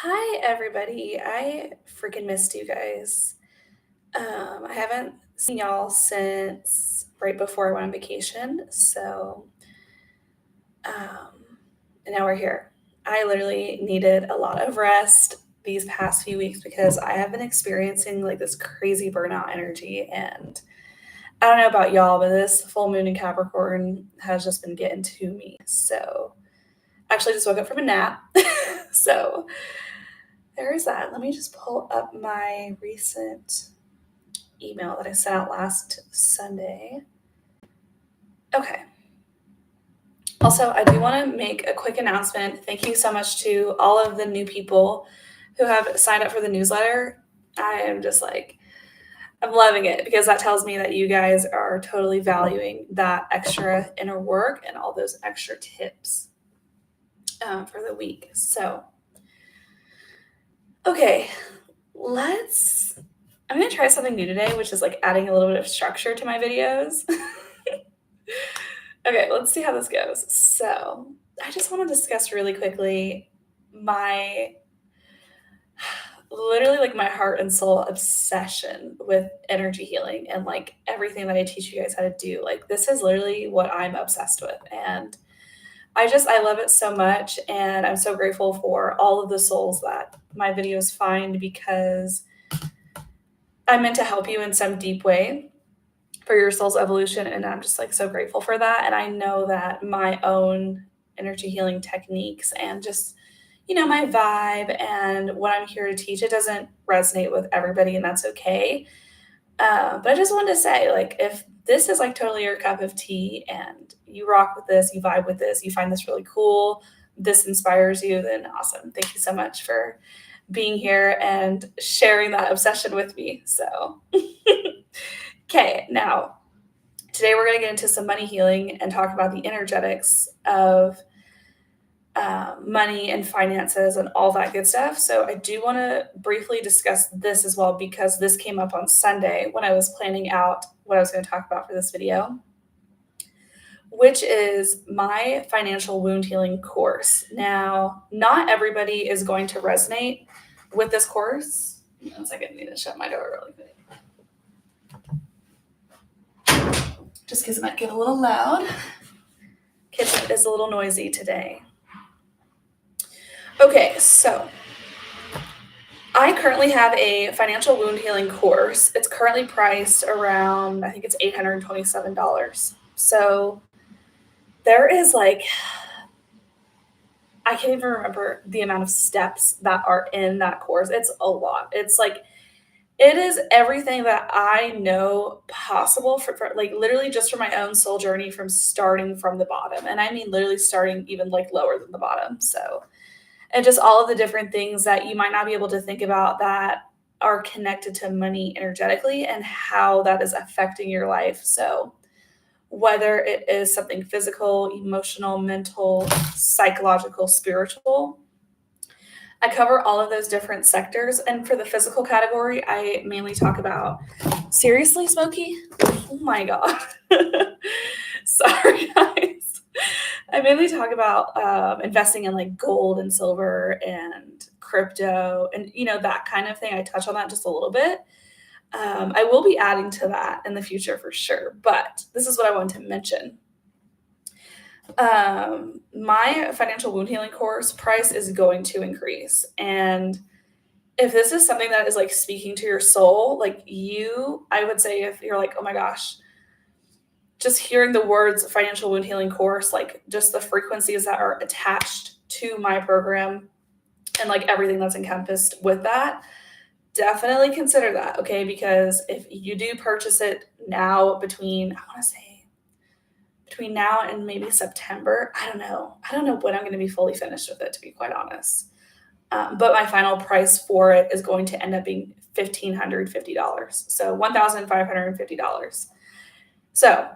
Hi, everybody. I freaking missed you guys. I haven't seen y'all since right before I went on vacation. And now we're here. I literally needed a lot of rest these past few weeks because I have been experiencing like this crazy burnout energy. And I don't know about y'all, but this full moon in Capricorn has just been getting to me. So, I actually just woke up from a nap. So, there is that. Let me just pull up my recent email that I sent out last Sunday. Okay. Also, I do want to make a quick announcement. Thank you so much to all of the new people who have signed up for the newsletter. I am just like, I'm loving it because that tells me that you guys are totally valuing that extra inner work and all those extra tips for the week. So, okay, I'm going to try something new today, which is like adding a little bit of structure to my videos. Okay, let's see how this goes. So, I just want to discuss really quickly my literally like my heart and soul obsession with energy healing and like everything that I teach you guys how to do. Like, this is literally what I'm obsessed with. And I love it so much. And I'm so grateful for all of the souls that my videos find because I'm meant to help you in some deep way for your soul's evolution, and I'm just like so grateful for that. And I know that my own energy healing techniques and just my vibe and what I'm here to teach, it doesn't resonate with everybody, and that's okay. But I just wanted to say, like, if this is like totally your cup of tea and you rock with this, you vibe with this, you find this really cool, this inspires you, then awesome. Thank you so much for being here and sharing that obsession with me. So okay, now today we're going to get into some money healing and talk about the energetics of money and finances and all that good stuff. So I do want to briefly discuss this as well because this came up on Sunday when I was planning out what I was going to talk about for this video, which is my financial wound healing course. Now, not everybody is going to resonate with this course. 1 second, I need to shut my door really quick. Just because it might get a little loud. Kitchen is a little noisy today. Okay, so I currently have a financial wound healing course. It's currently priced around, I think it's $827. So there is like, I can't even remember the amount of steps that are in that course. It's a lot. It's like, it is everything that I know possible for like literally just for my own soul journey from starting from the bottom. And I mean, literally starting even like lower than the bottom. So, and just all of the different things that you might not be able to think about that are connected to money energetically and how that is affecting your life. So, whether it is something physical, emotional, mental, psychological, spiritual, I cover all of those different sectors. And for the physical category, I mainly talk about seriously, Smokey? Oh my God. Sorry, guys. I mainly talk about investing in like gold and silver and crypto and, that kind of thing. I touch on that just a little bit. I will be adding to that in the future for sure. But this is what I wanted to mention. My financial wound healing course price is going to increase. And if this is something that is like speaking to your soul, like I would say if you're like, oh my gosh, just hearing the words financial wound healing course, like just the frequencies that are attached to my program and like everything that's encompassed with that, definitely consider that. Okay. Because if you do purchase it now between now and maybe September, I don't know when I'm going to be fully finished with it, to be quite honest. But my final price for it is going to end up being $1,550. So $1,550. So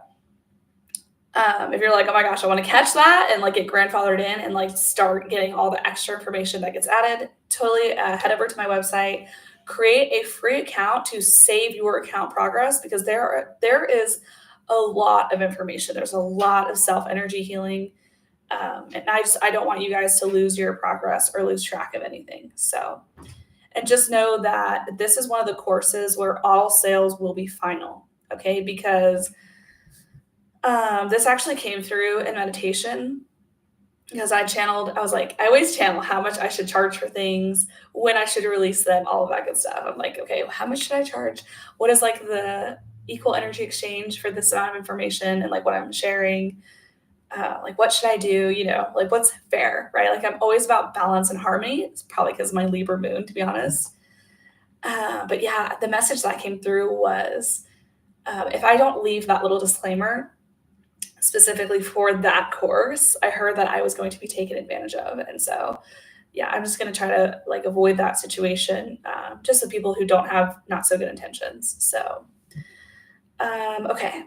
if you're like, oh my gosh, I want to catch that and like get grandfathered in and like start getting all the extra information that gets added, totally head over to my website, create a free account to save your account progress because there is a lot of information. There's a lot of self energy healing And I don't want you guys to lose your progress or lose track of anything. So, and just know that this is one of the courses where all sales will be final. Okay. Because this actually came through in meditation because I was like, I always channel how much I should charge for things, when I should release them, all of that good stuff. I'm like, okay, how much should I charge? What is like the equal energy exchange for this amount of information and like what I'm sharing? Like, what should I do? Like what's fair, right? Like I'm always about balance and harmony. It's probably because of my Libra moon, to be honest. But yeah, the message that came through was if I don't leave that little disclaimer specifically for that course, I heard that I was going to be taken advantage of. And so, yeah, I'm just going to try to like avoid that situation, just so people who don't have not so good intentions. So, okay.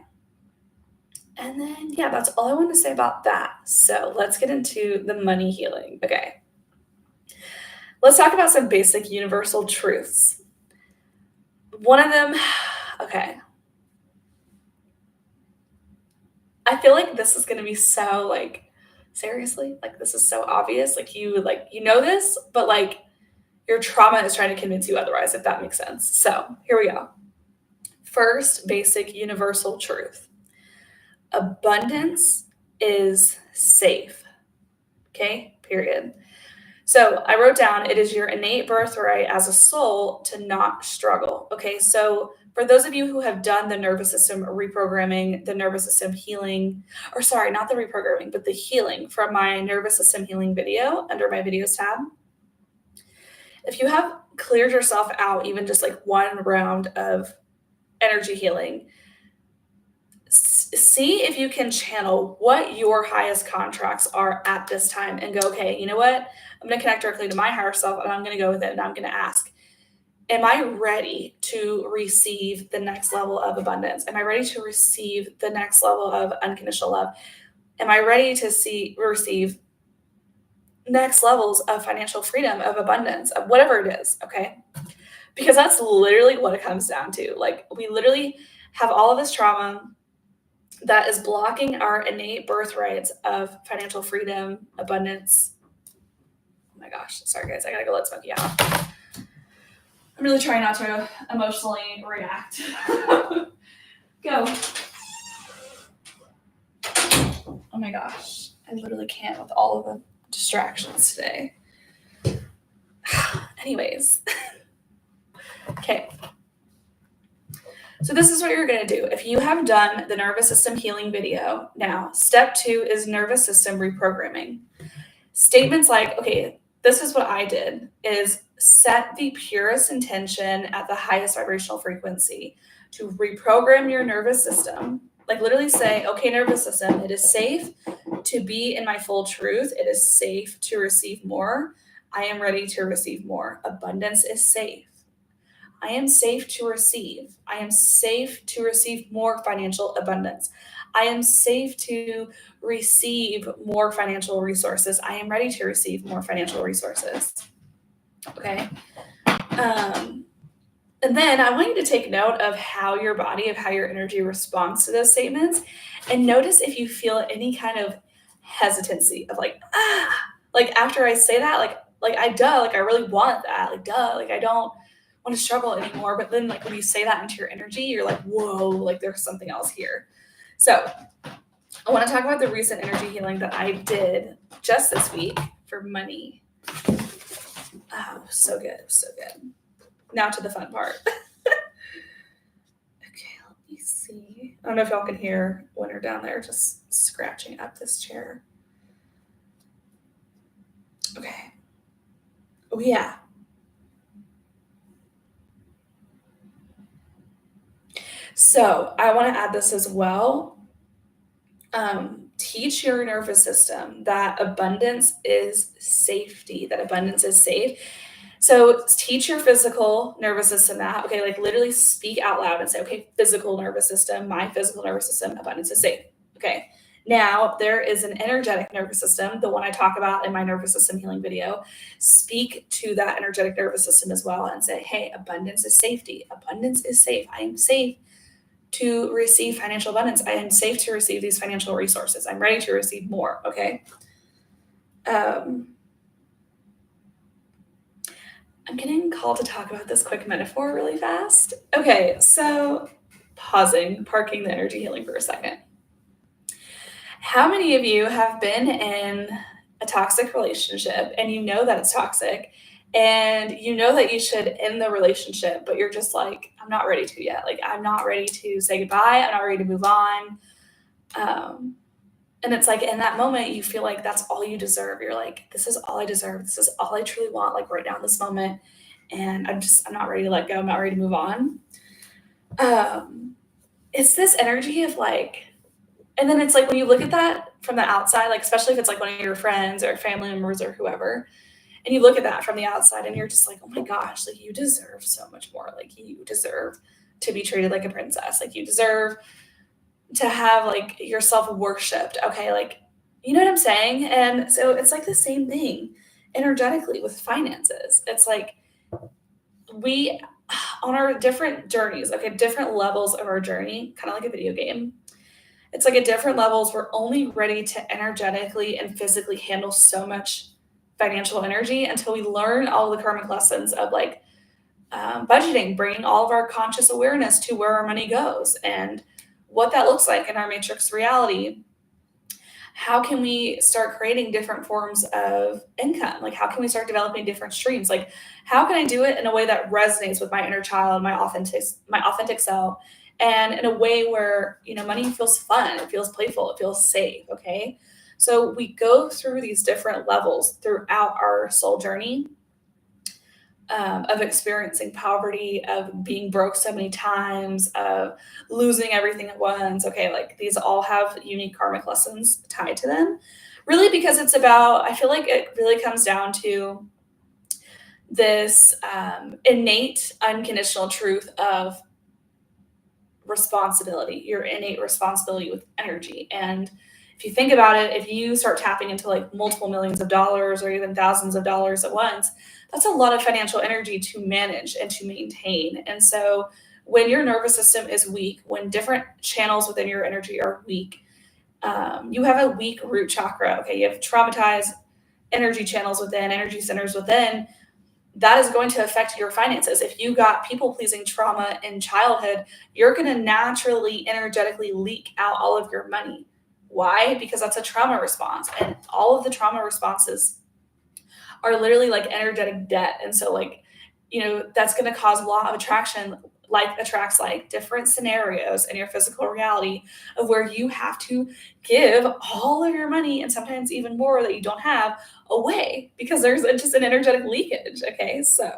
And then, yeah, that's all I want to say about that. So let's get into the money healing. Okay. Let's talk about some basic universal truths. One of them, okay. I feel like this is gonna be so like, seriously, like this is so obvious. Like you know this, but like your trauma is trying to convince you otherwise, if that makes sense. So here we go. First basic universal truth. Abundance is safe. Okay, period. So I wrote down, it is your innate birthright as a soul to not struggle. Okay, so for those of you who have done the nervous system reprogramming, the nervous system healing, or sorry, not the reprogramming, but the healing from my nervous system healing video under my videos tab, if you have cleared yourself out, even just like one round of energy healing, see if you can channel what your highest contracts are at this time and go, okay, you know what? I'm going to connect directly to my higher self and I'm going to go with it and I'm going to ask, am I ready to receive the next level of abundance? Am I ready to receive the next level of unconditional love? Am I ready to receive next levels of financial freedom, of abundance, of whatever it is? Okay. Because that's literally what it comes down to. Like we literally have all of this trauma that is blocking our innate birthrights of financial freedom, abundance. Oh my gosh, sorry guys, I gotta go let Smokey out. I'm really trying not to emotionally react. Go. Oh my gosh, I literally can't with all of the distractions today. Anyways, okay. So this is what you're going to do. If you have done the nervous system healing video, now step 2 is nervous system reprogramming. Statements like, okay, this is what I did, is set the purest intention at the highest vibrational frequency to reprogram your nervous system. Like literally say, okay, nervous system, it is safe to be in my full truth. It is safe to receive more. I am ready to receive more. Abundance is safe. I am safe to receive. I am safe to receive more financial abundance. I am safe to receive more financial resources. I am ready to receive more financial resources. Okay. And then I want you to take note of how your body, of how your energy responds to those statements. And notice if you feel any kind of hesitancy of like, like after I say that, like I really want that. Like, like I don't want to struggle anymore. But then like when you say that into your energy, you're like, whoa, like there's something else here. So I want to talk about the recent energy healing that I did just this week for money. Oh, so good. So good. Now to the fun part. Okay, let me see. I don't know if y'all can hear Winter down there just scratching up this chair. Okay. Oh, yeah. So I want to add this as well. Teach your nervous system that abundance is safety, that abundance is safe. So teach your physical nervous system that, okay, like literally speak out loud and say, okay, physical nervous system, my physical nervous system, abundance is safe. Okay. Now there is an energetic nervous system, the one I talk about in my nervous system healing video. Speak to that energetic nervous system as well and say, hey, abundance is safety. Abundance is safe. I am safe to receive financial abundance. I am safe to receive these financial resources. I'm ready to receive more. Okay. Um, I'm getting called to talk about this quick metaphor really fast. Okay, so parking the energy healing for a second. How many of you have been in a toxic relationship and you know that it's toxic and you know that you should end the relationship, but you're just like, I'm not ready to yet. Like, I'm not ready to say goodbye. I'm not ready to move on. Um, and it's like in that moment, you feel like that's all you deserve. You're like, this is all I deserve. This is all I truly want, like right now in this moment. And I'm not ready to let go. I'm not ready to move on. Um, it's this energy of like, and then it's like when you look at that from the outside, like especially if it's like one of your friends or family members or whoever, and you look at that from the outside and you're just like, oh my gosh, like you deserve so much more. Like you deserve to be treated like a princess. Like you deserve to have like yourself worshipped. Okay, like you know what I'm saying? And so it's like the same thing energetically with finances. It's like we on our different journeys, okay, different levels of our journey, kind of like a video game. It's like at different levels, we're only ready to energetically and physically handle so much financial energy until we learn all the karmic lessons of like budgeting, bringing all of our conscious awareness to where our money goes and what that looks like in our matrix reality. How can we start creating different forms of income? Like, how can we start developing different streams? Like, how can I do it in a way that resonates with my inner child, my authentic self, and in a way where money feels fun, it feels playful, it feels safe. Okay, so we go through these different levels throughout our soul journey of experiencing poverty, of being broke so many times, of losing everything at once. Okay, like these all have unique karmic lessons tied to them. Really, because it's about, I feel like it really comes down to this innate, unconditional truth of responsibility, your innate responsibility with energy. And if you think about it, if you start tapping into like multiple millions of dollars or even thousands of dollars at once, that's a lot of financial energy to manage and to maintain. And so when your nervous system is weak, when different channels within your energy are weak, you have a weak root chakra. Okay, you have traumatized energy channels within, energy centers within, that is going to affect your finances. If you got people pleasing trauma in childhood, you're going to naturally energetically leak out all of your money. Why? Because that's a trauma response. And all of the trauma responses are literally like energetic debt. And so, like, that's going to cause law of attraction, like attracts like different scenarios in your physical reality of where you have to give all of your money and sometimes even more that you don't have away because there's just an energetic leakage. Okay, so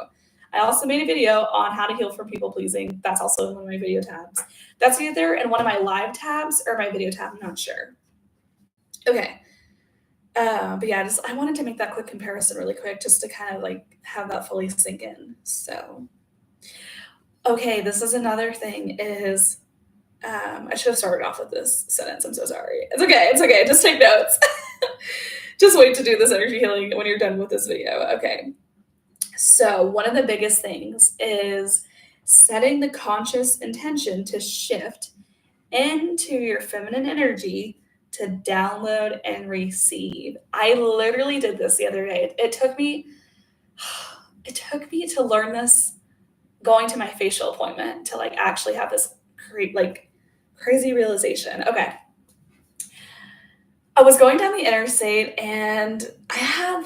I also made a video on how to heal from people pleasing. That's also in one of my video tabs. That's either in one of my live tabs or my video tab. I'm not sure. Okay. But yeah, I wanted to make that quick comparison really quick just to kind of like have that fully sink in. So, okay, this is another thing is I should have started off with this sentence. I'm so sorry. It's okay. It's okay. Just take notes. Just wait to do this energy healing when you're done with this video. Okay. So, one of the biggest things is setting the conscious intention to shift into your feminine energy to download and receive. I literally did this the other day. It took me to learn this going to my facial appointment to like actually have this crazy realization. Okay. I was going down the interstate and I had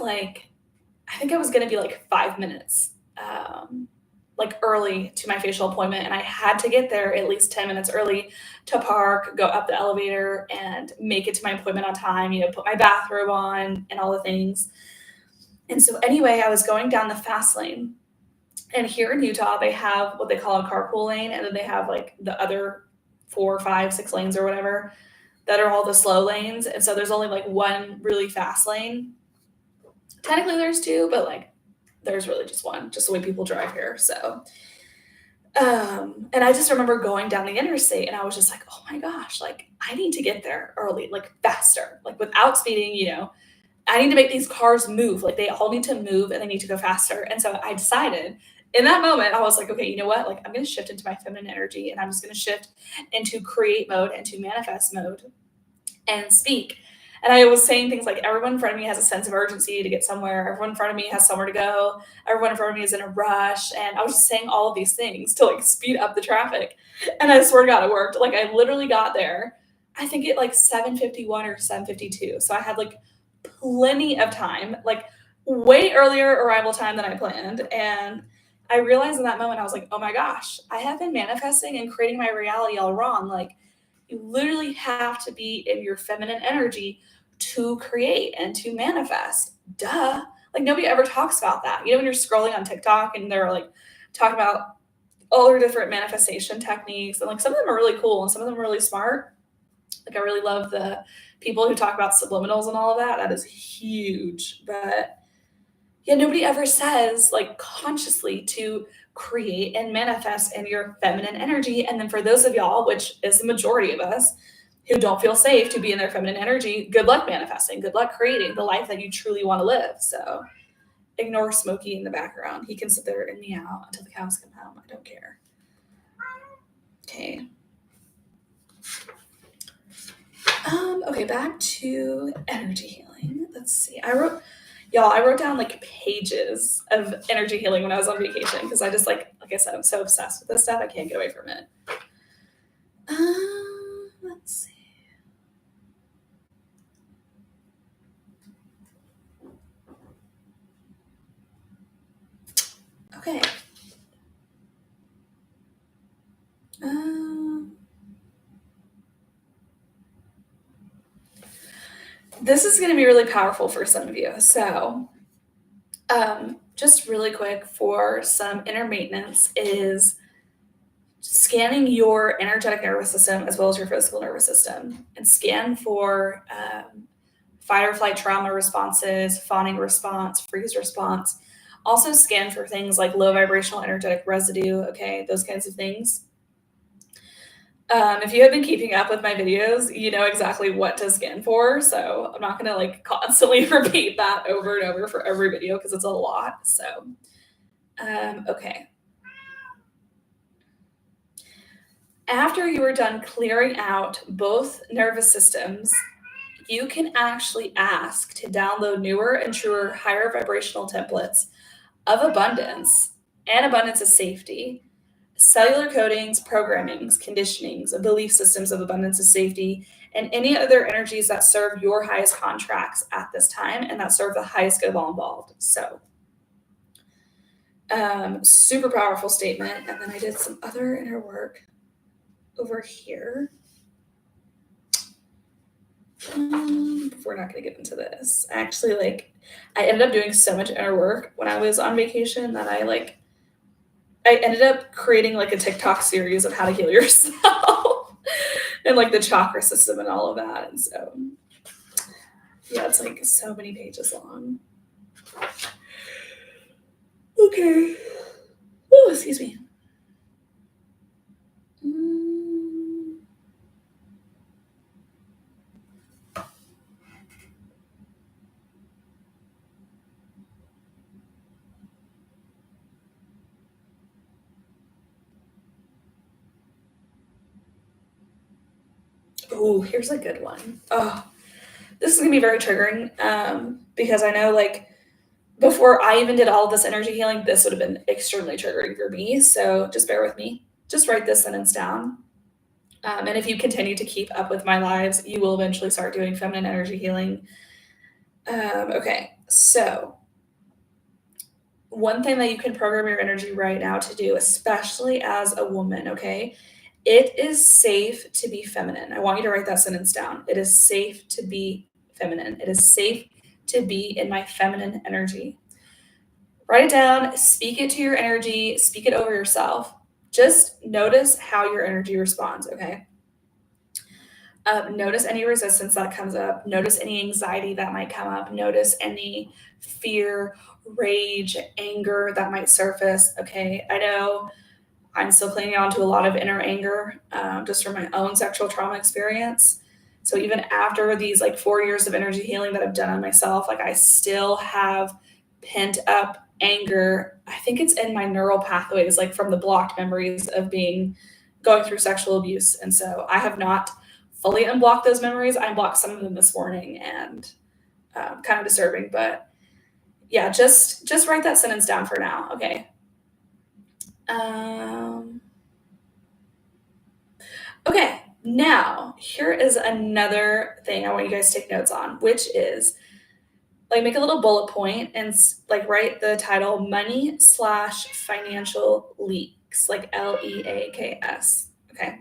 I think I was going to be like 5 minutes like early to my facial appointment, and I had to get there at least 10 minutes early to park, go up the elevator, and make it to my appointment on time, put my bathrobe on and all the things. And so, anyway, I was going down the fast lane. And here in Utah, they have what they call a carpool lane, and then they have like the other 4, 5, 6 lanes or whatever that are all the slow lanes. And so, there's only like one really fast lane. Technically, there's two, but like there's really just one, just the way people drive here. So, and I just remember going down the interstate and I was just like, oh my gosh, like I need to get there early, like faster, like without speeding, I need to make these cars move. Like they all need to move and they need to go faster. And so I decided in that moment, I was like, okay, you know what? Like I'm going to shift into my feminine energy and I'm just going to shift into create mode, into manifest mode and speak. And I was saying things like, everyone in front of me has a sense of urgency to get somewhere. Everyone in front of me has somewhere to go. Everyone in front of me is in a rush. And I was just saying all of these things to like speed up the traffic. And I swear to God, it worked. Like I literally got there, I think at like 7:51 or 7:52. So I had like plenty of time, like way earlier arrival time than I planned. And I realized in that moment, I was like, oh my gosh, I have been manifesting and creating my reality all wrong. Like, you literally have to be in your feminine energy to create and to manifest. Duh. Like, nobody ever talks about that. You know, when you're scrolling on TikTok and they're like talking about all their different manifestation techniques, and like some of them are really cool and some of them are really smart. Like, I really love the people who talk about subliminals and all of that. That is huge. But yeah, nobody ever says like consciously to create and manifest in your feminine energy. And then for those of y'all, which is the majority of us, who don't feel safe to be in their feminine energy, good luck manifesting, good luck creating the life that you truly want to live. So ignore Smokey in the background. He can sit there and meow until the cows come home. I don't care. Okay. Okay, back to energy healing. Let's see. I wrote down like pages of energy healing when I was on vacation because I just like I said, I'm so obsessed with this stuff. I can't get away from it. Let's see. Okay. This is going to be really powerful for some of you. So, just really quick for some inner maintenance is scanning your energetic nervous system as well as your physical nervous system, and scan for fight or flight trauma responses, fawning response, freeze response. Also scan for things like low vibrational energetic residue, okay, those kinds of things. If you have been keeping up with my videos, you know exactly what to scan for. So I'm not going to like constantly repeat that over and over for every video because it's a lot. So, okay. After you are done clearing out both nervous systems, you can actually ask to download newer and truer higher vibrational templates of abundance and abundance of safety, cellular codings, programmings, conditionings, belief systems of abundance of safety, and any other energies that serve your highest contracts at this time and that serve the highest good of all involved. So, super powerful statement. And then I did some other inner work over here. We're not going to get into this. Actually, like, I ended up doing so much inner work when I was on vacation that I ended up creating like a TikTok series of how to heal yourself and like the chakra system and all of that. And so, yeah, it's like so many pages long. Okay. Oh, excuse me. Oh, here's a good one. Oh, this is gonna be very triggering because I know like before I even did all of this energy healing, this would have been extremely triggering for me. So just bear with me. Just write this sentence down. And if you continue to keep up with my lives, you will eventually start doing feminine energy healing. Okay, so one thing that you can program your energy right now to do, especially as a woman, okay? It is safe to be feminine. I want you to write that sentence down. It is safe to be feminine. It is safe to be in my feminine energy. Write it down, speak it to your energy, speak it over yourself. Just notice how your energy responds, okay? Notice any resistance that comes up. Notice any anxiety that might come up. Notice any fear, rage, anger that might surface, okay? I know I'm still clinging on to a lot of inner anger just from my own sexual trauma experience. So even after these like 4 years of energy healing that I've done on myself, like I still have pent up anger. I think it's in my neural pathways, like from the blocked memories of going through sexual abuse. And so I have not fully unblock those memories. I unblocked some of them this morning, and kind of disturbing, but yeah, just write that sentence down for now. Okay. Okay, now here is another thing I want you guys to take notes on, which is like make a little bullet point and like write the title money slash financial leaks, like LEAKS. Okay.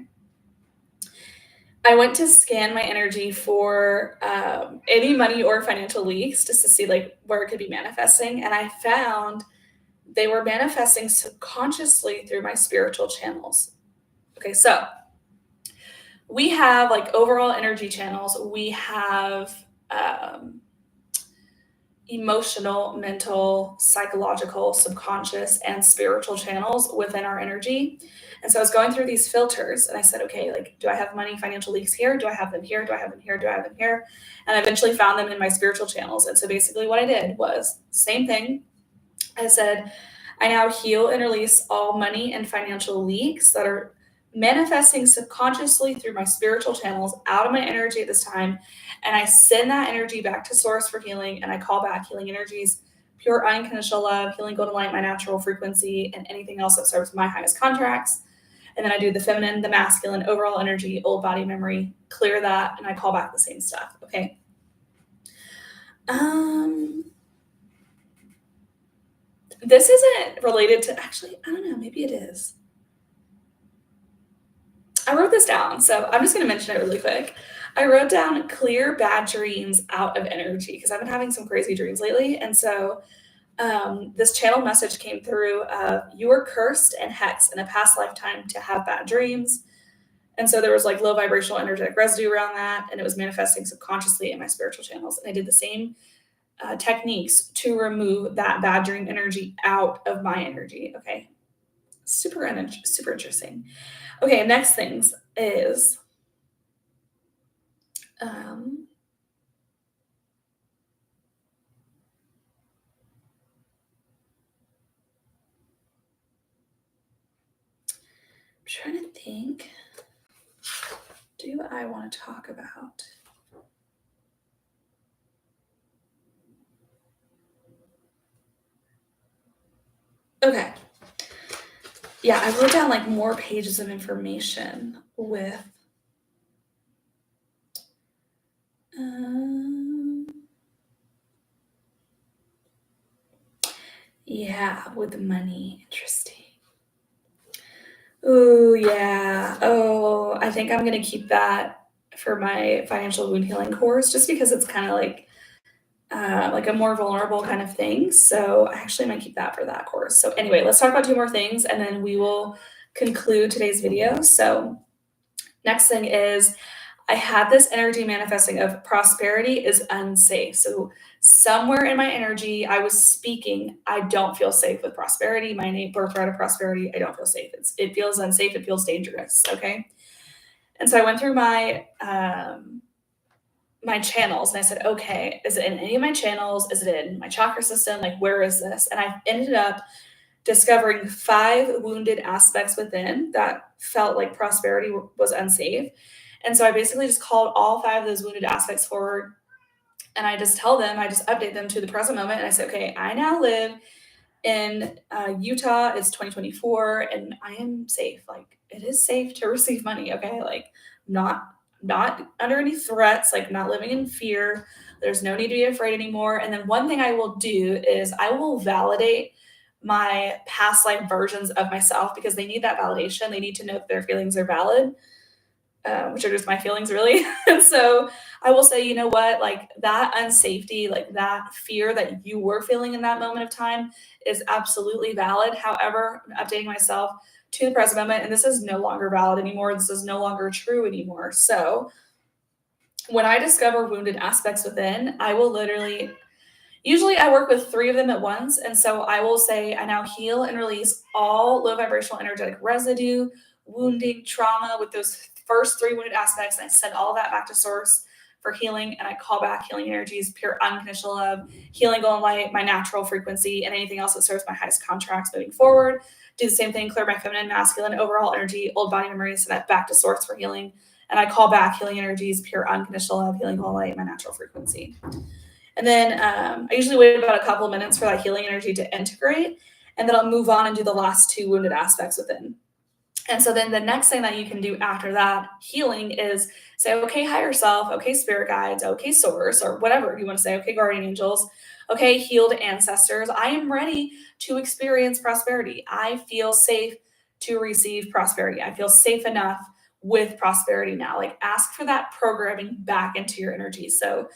I went to scan my energy for any money or financial leaks just to see like where it could be manifesting. And I found they were manifesting subconsciously through my spiritual channels. Okay, so we have like overall energy channels. We have emotional, mental, psychological, subconscious, and spiritual channels within our energy. And so I was going through these filters and I said, okay, like, do I have money, financial leaks here? Do I have them here? Do I have them here? Do I have them here? And I eventually found them in my spiritual channels. And so basically what I did was same thing. I said, I now heal and release all money and financial leaks that are manifesting subconsciously through my spiritual channels out of my energy at this time. And I send that energy back to source for healing. And I call back healing energies, pure unconditional love, healing golden light, my natural frequency, and anything else that serves my highest contracts. And then I do the feminine, the masculine, overall energy, old body memory, clear that, and I call back the same stuff. Okay. This isn't related to, actually, I don't know, maybe it is. I wrote this down, so I'm just going to mention it really quick. I wrote down clear bad dreams out of energy because I've been having some crazy dreams lately. And so this channel message came through, you were cursed and hexed in a past lifetime to have bad dreams. And so there was like low vibrational energetic residue around that, and it was manifesting subconsciously in my spiritual channels. And I did the same techniques to remove that bad dream energy out of my energy. Okay. Super interesting. Okay, next things is I'm trying to think. Do I want to talk about? Okay. Yeah, I wrote down like more pages of information with yeah, with money. Interesting. Oh, yeah. Oh, I think I'm going to keep that for my financial wound healing course just because it's kind of like a more vulnerable kind of thing. So I actually might keep that for that course. So anyway, let's talk about two more things and then we will conclude today's video. So next thing is I had this energy manifesting of prosperity is unsafe. So somewhere in my energy, I was speaking, I don't feel safe with prosperity. My innate birthright of prosperity, I don't feel safe. It feels unsafe. It feels dangerous. Okay. And so I went through my my channels and I said, okay, is it in any of my channels? Is it in my chakra system? Like, where is this? And I ended up discovering 5 wounded aspects within that felt like prosperity was unsafe. And so I basically just called all 5 of those wounded aspects forward and I just tell them, I just update them to the present moment. And I say, okay, I now live in Utah. It's 2024 and I am safe. Like, it is safe to receive money. Okay. Like, not under any threats, like not living in fear. There's no need to be afraid anymore. And then one thing I will do is I will validate my past life versions of myself because they need that validation. They need to know that their feelings are valid, which are just my feelings really. And so I will say, you know what, like that unsafety, like that fear that you were feeling in that moment of time is absolutely valid. However, I'm updating myself to the present moment, and this is no longer valid anymore. This is no longer true anymore. So when I discover wounded aspects within, I will literally, usually I work with 3 of them at once. And so I will say, I now heal and release all low vibrational energetic residue, wounding, trauma with those first 3 wounded aspects. And I send all of that back to source for healing. And I call back healing energies, pure unconditional love, healing golden light, my natural frequency, and anything else that serves my highest contracts moving forward. Do the same thing, clear my feminine, masculine, overall energy, old body memories, send that back to source for healing. And I call back healing energies, pure unconditional love, healing whole light, my natural frequency. And then I usually wait about a couple of minutes for that healing energy to integrate. And then I'll move on and do the last 2 wounded aspects within. And so then the next thing that you can do after that healing is say, okay, higher self, okay, spirit guides, okay, source, or whatever you want to say, okay, guardian angels, okay, healed ancestors, I am ready to experience prosperity. I feel safe to receive prosperity. I feel safe enough with prosperity now. Like ask for that programming back into your energy. So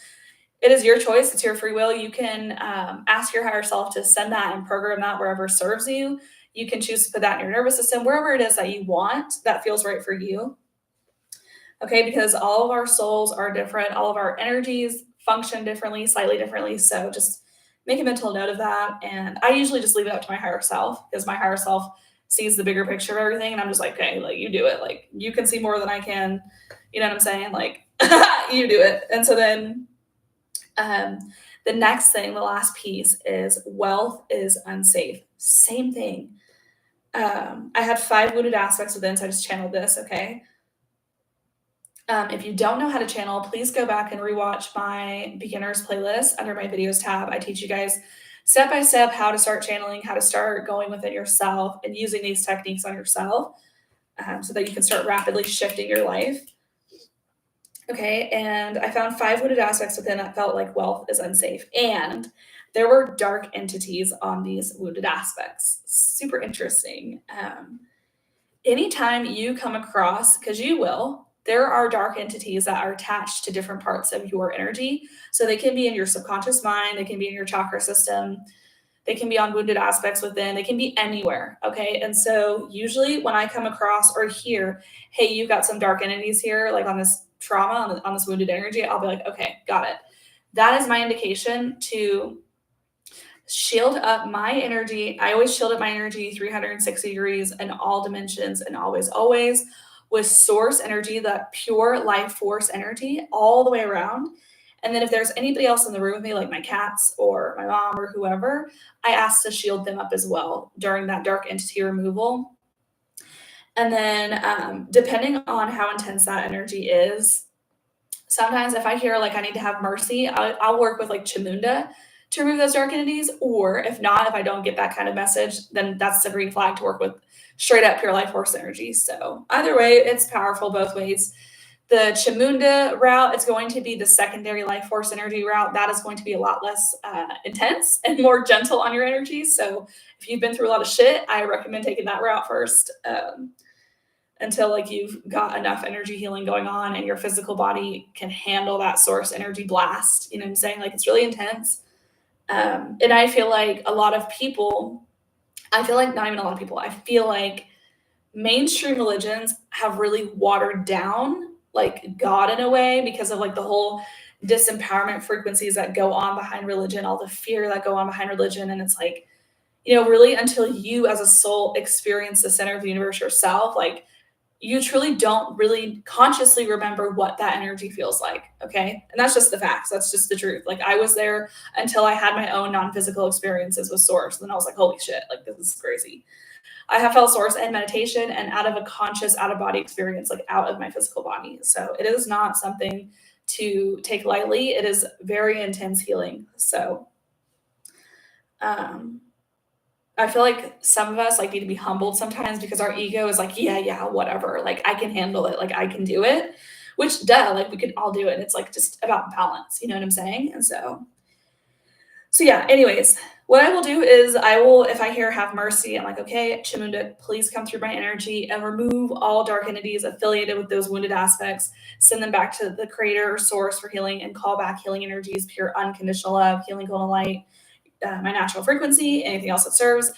it is your choice. It's your free will. You can ask your higher self to send that and program that wherever serves you. You can choose to put that in your nervous system, wherever it is that you want, that feels right for you. Okay, because all of our souls are different. All of our energies function differently, slightly differently. So just make a mental note of that. And I usually just leave it up to my higher self because my higher self sees the bigger picture of everything. And I'm just like, okay, like you do it. Like you can see more than I can. You know what I'm saying? Like you do it. And so then the next thing, the last piece is wealth is unsafe. Same thing. I had 5 wounded aspects within, so I just channeled this, okay? If you don't know how to channel, please go back and rewatch my beginners playlist under my videos tab. I teach you guys step by step how to start channeling, how to start going within yourself and using these techniques on yourself so that you can start rapidly shifting your life. Okay, and I found 5 wounded aspects within that felt like wealth is unsafe. And there were dark entities on these wounded aspects. Super interesting. Anytime you come across, because you will, there are dark entities that are attached to different parts of your energy. So they can be in your subconscious mind, they can be in your chakra system, they can be on wounded aspects within, they can be anywhere. Okay, and so usually when I come across or hear, hey, you've got some dark entities here, like on this trauma, on this wounded energy, I'll be like, okay, got it. That is my indication to shield up my energy. I always shield up my energy 360 degrees in all dimensions and always with source energy, that pure life force energy all the way around. And then if there's anybody else in the room with me, like my cats or my mom or whoever, I ask to shield them up as well during that dark entity removal. And then depending on how intense that energy is, sometimes if I hear like I need to have mercy, I'll work with like Chamunda to remove those dark entities. Or if not, if I don't get that kind of message, then that's the green flag to work with straight up pure life force energy. So either way, it's powerful both ways. The Chamunda route, it's going to be the secondary life force energy route. That is going to be a lot less intense and more gentle on your energy. So if you've been through a lot of shit, I recommend taking that route first. Until like you've got enough energy healing going on and your physical body can handle that source energy blast. You know what I'm saying? Like it's really intense. And I feel like a lot of people, I feel like not even a lot of people, I feel like mainstream religions have really watered down like God in a way because of like the whole disempowerment frequencies that go on behind religion, all the fear that go on behind religion. And it's like, you know, really until you as a soul experience the center of the universe yourself, like you truly don't really consciously remember what that energy feels like. Okay. And that's just the facts. That's just the truth. Like I was there until I had my own non-physical experiences with source. And then I was like, holy shit, like this is crazy. I have felt source in meditation and out of a conscious out of body experience, like out of my physical body. So it is not something to take lightly. It is very intense healing. So, I feel like some of us like need to be humbled sometimes because our ego is like, yeah, whatever. Like I can handle it. Like I can do it. Which duh, like we could all do it. It's like just about balance. You know what I'm saying? And so yeah, anyways, what I will do is I will, if I hear have mercy, I'm like, okay, Chamunda, please come through my energy and remove all dark entities affiliated with those wounded aspects, send them back to the creator or source for healing and call back healing energies, pure unconditional love, healing golden light, my natural frequency, anything else that serves.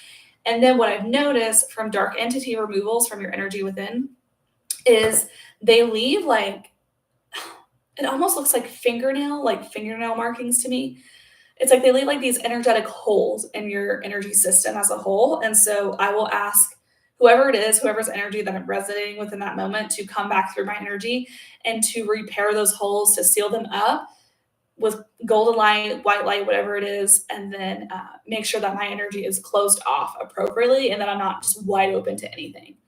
And then what I've noticed from dark entity removals from your energy within is they leave like, it almost looks like fingernail markings to me. It's like they leave like these energetic holes in your energy system as a whole. And so I will ask whoever it is, whoever's energy that I'm resonating with in that moment to come back through my energy and to repair those holes, to seal them up with golden light, white light, whatever it is, and then make sure that my energy is closed off appropriately and that I'm not just wide open to anything.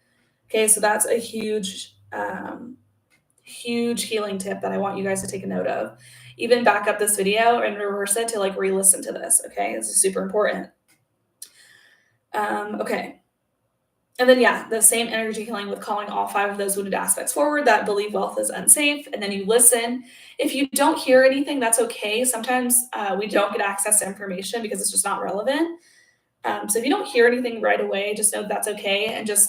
Okay, so that's a huge huge healing tip that I want you guys to take a note of. Even back up this video and reverse it to like re-listen to this. Okay, this is super important. Okay. And then, yeah, the same energy healing with calling all 5 of those wounded aspects forward that believe wealth is unsafe. And then you listen. If you don't hear anything, that's okay. Sometimes we don't get access to information because it's just not relevant. So if you don't hear anything right away, just know that's okay. And just,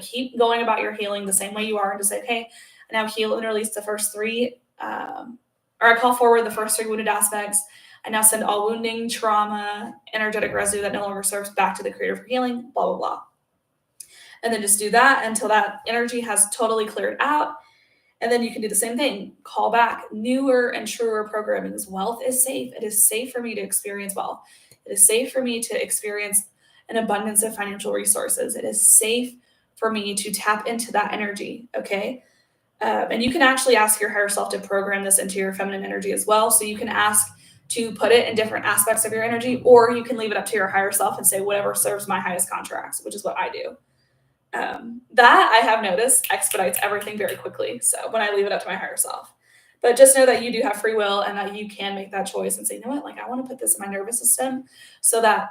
keep going about your healing the same way you are and just say, okay, I now heal and release the first 3, or I call forward the first 3 wounded aspects. I now send all wounding, trauma, energetic residue that no longer serves back to the creator for healing, blah, blah, blah. And then just do that until that energy has totally cleared out. And then you can do the same thing. Call back newer and truer programming. Wealth is safe. It is safe for me to experience wealth. It is safe for me to experience an abundance of financial resources. It is safe for me to tap into that energy. Okay. And you can actually ask your higher self to program this into your feminine energy as well. So you can ask to put it in different aspects of your energy, or you can leave it up to your higher self and say, whatever serves my highest contracts, which is what I do. That I have noticed expedites everything very quickly. So when I leave it up to my higher self, but just know that you do have free will and that you can make that choice and say, you know what, like I want to put this in my nervous system so that,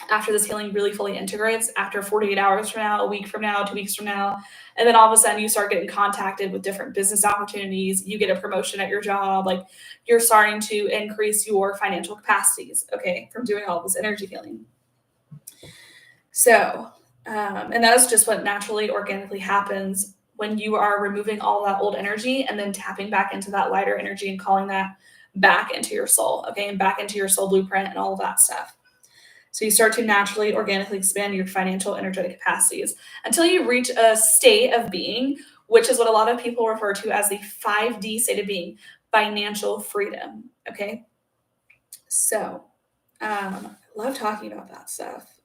after this healing really fully integrates, after 48 hours from now, a week from now, 2 weeks from now, and then all of a sudden you start getting contacted with different business opportunities, you get a promotion at your job, like you're starting to increase your financial capacities, okay, from doing all this energy healing. So, and that is just what naturally, organically happens when you are removing all that old energy and then tapping back into that lighter energy and calling that back into your soul, okay, and back into your soul blueprint and all of that stuff. So you start to naturally, organically expand your financial energetic capacities until you reach a state of being, which is what a lot of people refer to as the 5D state of being, financial freedom, okay? So I love talking about that stuff.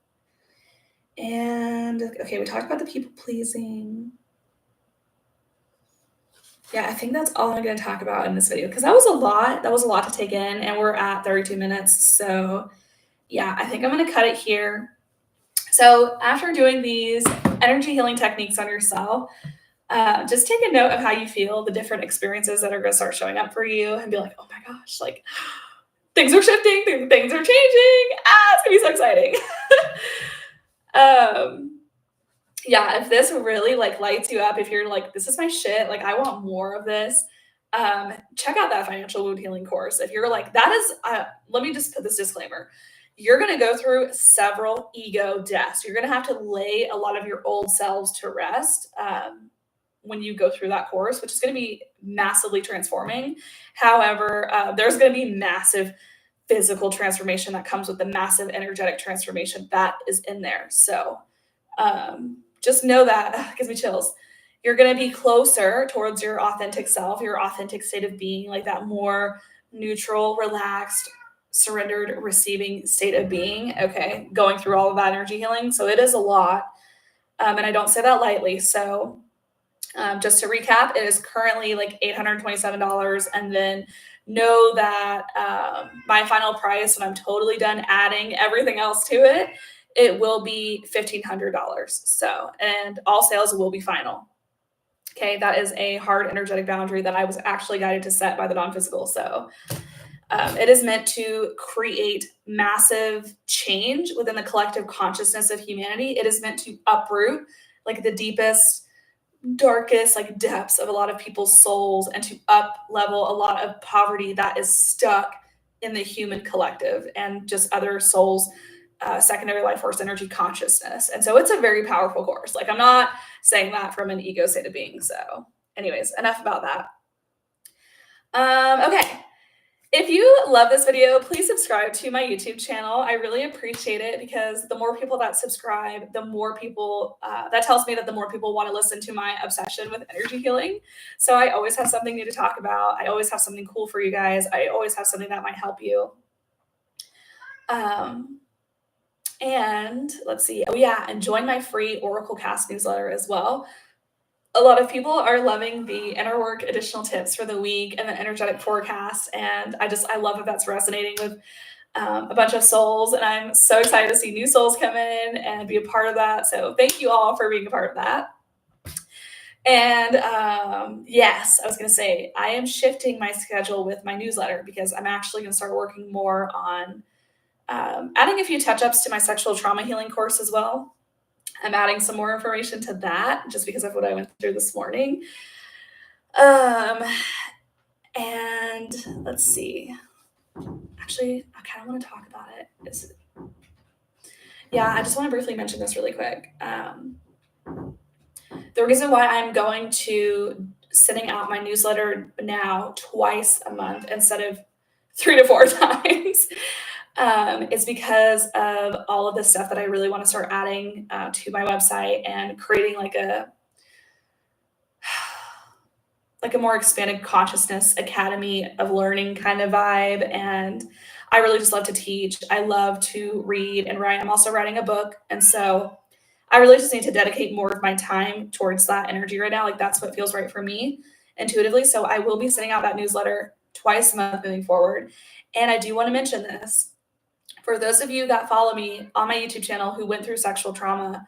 And okay, we talked about the people pleasing. Yeah, I think that's all I'm going to talk about in this video because that was a lot. That was a lot to take in, and we're at 32 minutes. So yeah, I think I'm going to cut it here. So after doing these energy healing techniques on yourself, just take a note of how you feel, the different experiences that are going to start showing up for you, and be like, oh my gosh, like things are shifting, things are changing. It's going to be so exciting. Yeah, if this really like lights you up, if you're like, this is my shit, like I want more of this, check out that financial wound healing course. If you're like, that is, let me just put this disclaimer. You're going to go through several ego deaths. You're going to have to lay a lot of your old selves to rest when you go through that course, which is going to be massively transforming. However, there's going to be massive physical transformation that comes with the massive energetic transformation that is in there. So just know that gives me chills. You're going to be closer towards your authentic self, your authentic state of being, like that more neutral, relaxed, surrendered, receiving state of being. Okay. Going through all of that energy healing. So it is a lot. And I don't say that lightly. So just to recap, it is currently like $827. And then know that my final price, when I'm totally done adding everything else to it, it will be $1,500. So, and all sales will be final. Okay, that is a hard energetic boundary that I was actually guided to set by the non-physical. So it is meant to create massive change within the collective consciousness of humanity. It is meant to uproot like the deepest, darkest like depths of a lot of people's souls and to up level a lot of poverty that is stuck in the human collective and just other souls secondary life force energy consciousness. And so it's a very powerful course. Like I'm not saying that from an ego state of being. So anyways, enough about that. Okay. If you love this video, please subscribe to my YouTube channel. I really appreciate it because the more people that subscribe, the more people, that tells me that the more people want to listen to my obsession with energy healing. So I always have something new to talk about. I always have something cool for you guys. I always have something that might help you. And let's see. Oh yeah, and join my free Oracle Cast newsletter as well. A lot of people are loving the inner work additional tips for the week and the energetic forecast. And I love that that's resonating with a bunch of souls. And I'm so excited to see new souls come in and be a part of that. So thank you all for being a part of that. And yes, I was going to say, I am shifting my schedule with my newsletter because I'm actually going to start working more on adding a few touch ups to my sexual trauma healing course as well. I'm adding some more information to that just because of what I went through this morning. Um, and let's see. Actually, I kind of want to talk about it. Yeah, I just want to briefly mention this really quick. The reason why I'm going to sending out my newsletter now twice a month instead of 3 to 4 times is because of all of the stuff that I really want to start adding to my website and creating like a more expanded consciousness academy of learning kind of vibe. And I really just love to teach. I love to read and write. I'm also writing a book. And so I really just need to dedicate more of my time towards that energy right now. Like that's what feels right for me intuitively. So I will be sending out that newsletter twice a month moving forward. And I do want to mention this for those of you that follow me on my YouTube channel who went through sexual trauma.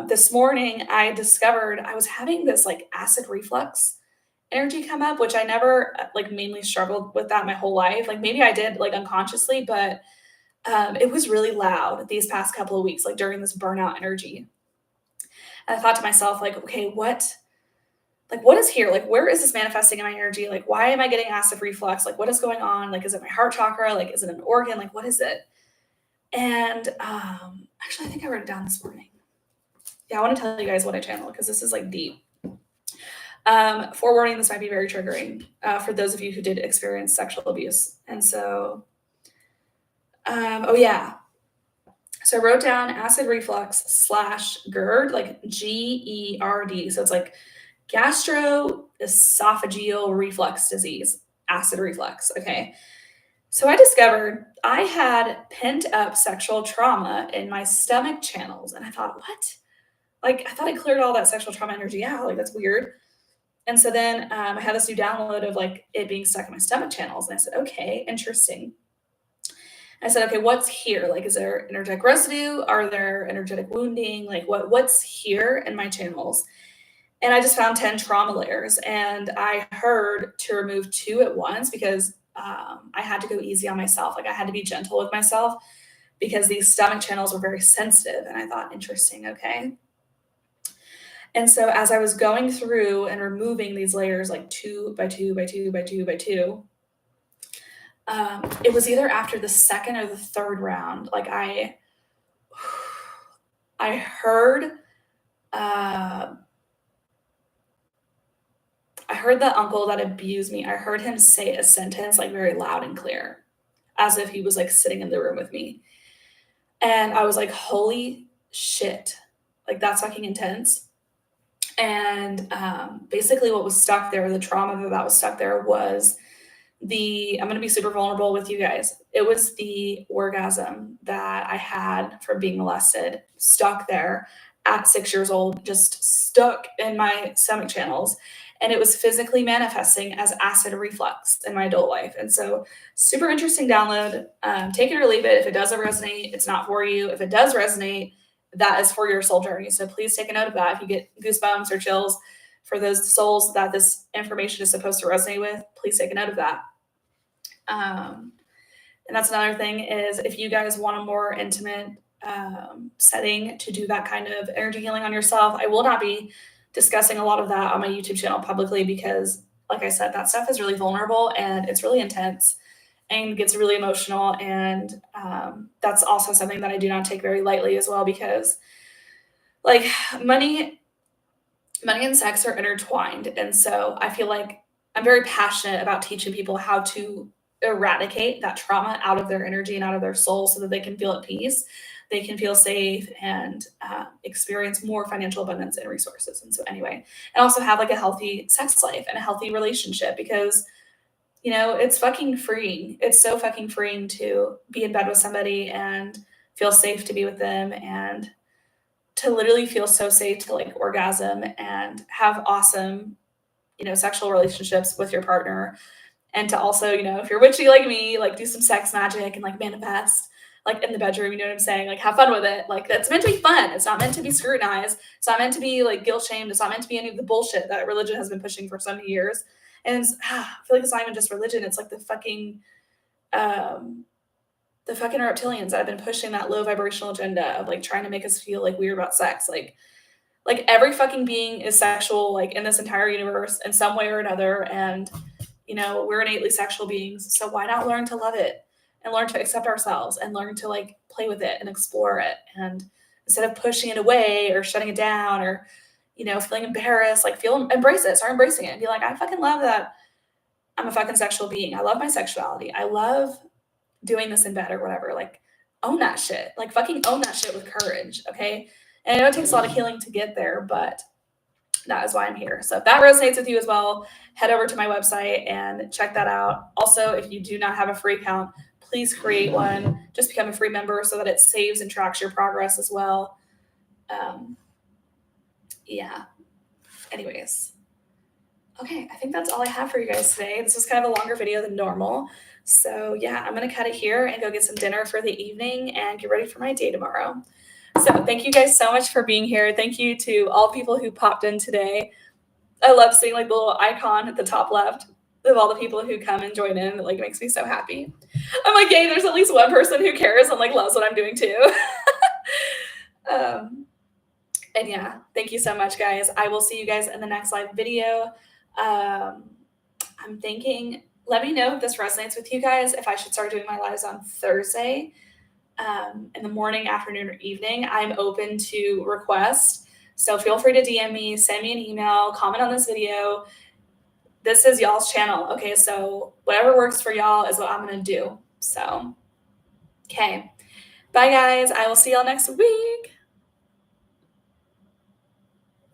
This morning, I discovered I was having this like acid reflux energy come up, which I never like mainly struggled with that my whole life. Like maybe I did like unconsciously, but it was really loud these past couple of weeks, like during this burnout energy. And I thought to myself, like, okay, what is here? Like, where is this manifesting in my energy? Like, why am I getting acid reflux? Like, what is going on? Like, is it my heart chakra? Like, is it an organ? Like, what is it? And actually, I think I wrote it down this morning. Yeah, I want to tell you guys what I channel because this is like deep. Forewarning, this might be very triggering for those of you who did experience sexual abuse. And so, oh yeah. So I wrote down acid reflux / GERD, like GERD. So it's like gastroesophageal reflux disease, acid reflux. Okay. So I discovered I had pent up sexual trauma in my stomach channels. And I thought, what? Like, I thought I cleared all that sexual trauma energy out. Like, that's weird. And so then I had this new download of like it being stuck in my stomach channels. And I said, okay, interesting. I said, okay, what's here? Like, is there energetic residue? Are there energetic wounding? Like, what's here in my channels? And I just found 10 trauma layers. And I heard to remove 2 at once because I had to go easy on myself. Like, I had to be gentle with myself because these stomach channels were very sensitive. And I thought, interesting, okay. And so as I was going through and removing these layers, like 2 by 2 by 2 by 2 by 2, it was either after the second or the third round. Like I heard, I heard the uncle that abused me. I heard him say a sentence like very loud and clear, as if he was like sitting in the room with me. And I was like, holy shit, like that's fucking intense. And basically what was stuck there, the trauma that was stuck there was I'm going to be super vulnerable with you guys. It was the orgasm that I had from being molested, stuck there at 6 years old, just stuck in my stomach channels. And it was physically manifesting as acid reflux in my adult life. And so, super interesting download. Take it or leave it. If it doesn't resonate, it's not for you. If it does resonate, that is for your soul journey. So, please take a note of that. If you get goosebumps or chills for those souls that this information is supposed to resonate with, please take a note of that. And that's another thing is if you guys want a more intimate setting to do that kind of energy healing on yourself, I will not be discussing a lot of that on my YouTube channel publicly because, like I said, that stuff is really vulnerable and it's really intense and gets really emotional. And that's also something that I do not take very lightly as well because, like, money and sex are intertwined. And so I feel like I'm very passionate about teaching people how to eradicate that trauma out of their energy and out of their soul so that they can feel at peace, they can feel safe and experience more financial abundance and resources. And so anyway, and also have like a healthy sex life and a healthy relationship because, you know, it's fucking freeing. It's so fucking freeing to be in bed with somebody and feel safe to be with them and to literally feel so safe to like orgasm and have awesome, you know, sexual relationships with your partner. And to also, you know, if you're witchy like me, like do some sex magic and like manifest. like in the bedroom, you know what I'm saying? Like have fun with it. Like that's meant to be fun. It's not meant to be scrutinized. It's not meant to be like guilt shamed. It's not meant to be any of the bullshit that religion has been pushing for so many years. And I feel like it's not even just religion. It's like um, the fucking reptilians that have been pushing that low vibrational agenda of like trying to make us feel like weird about sex. Like every fucking being is sexual, like in this entire universe in some way or another. And, you know, we're innately sexual beings. So why not learn to love it and learn to accept ourselves and learn to like play with it and explore it? And instead of pushing it away or shutting it down or, you know, feeling embarrassed, like embrace it, start embracing it and be like, I fucking love that I'm a fucking sexual being. I love my sexuality. I love doing this in bed or whatever. Like, own that shit. Like, fucking own that shit with courage, okay? And I know it takes a lot of healing to get there, but that is why I'm here. So if that resonates with you as well, head over to my website and check that out. Also, if you do not have a free account, please create one. Just become a free member so that it saves and tracks your progress as well. Yeah. Anyways. Okay, I think that's all I have for you guys today. This was kind of a longer video than normal. So yeah, I'm gonna cut it here and go get some dinner for the evening and get ready for my day tomorrow. So thank you guys so much for being here. Thank you to all people who popped in today. I love seeing like the little icon at the top left of all the people who come and join in. It like makes me so happy. I'm like, yay, there's at least one person who cares and like loves what I'm doing too. And yeah, thank you so much, guys. I will see you guys in the next live video. I'm thinking, let me know if this resonates with you guys, if I should start doing my lives on Thursday in the morning, afternoon, or evening. I'm open to request. So feel free to DM me, send me an email, comment on this video. This is y'all's channel. Okay, so whatever works for y'all is what I'm going to do. So, okay. Bye, guys. I will see y'all next week.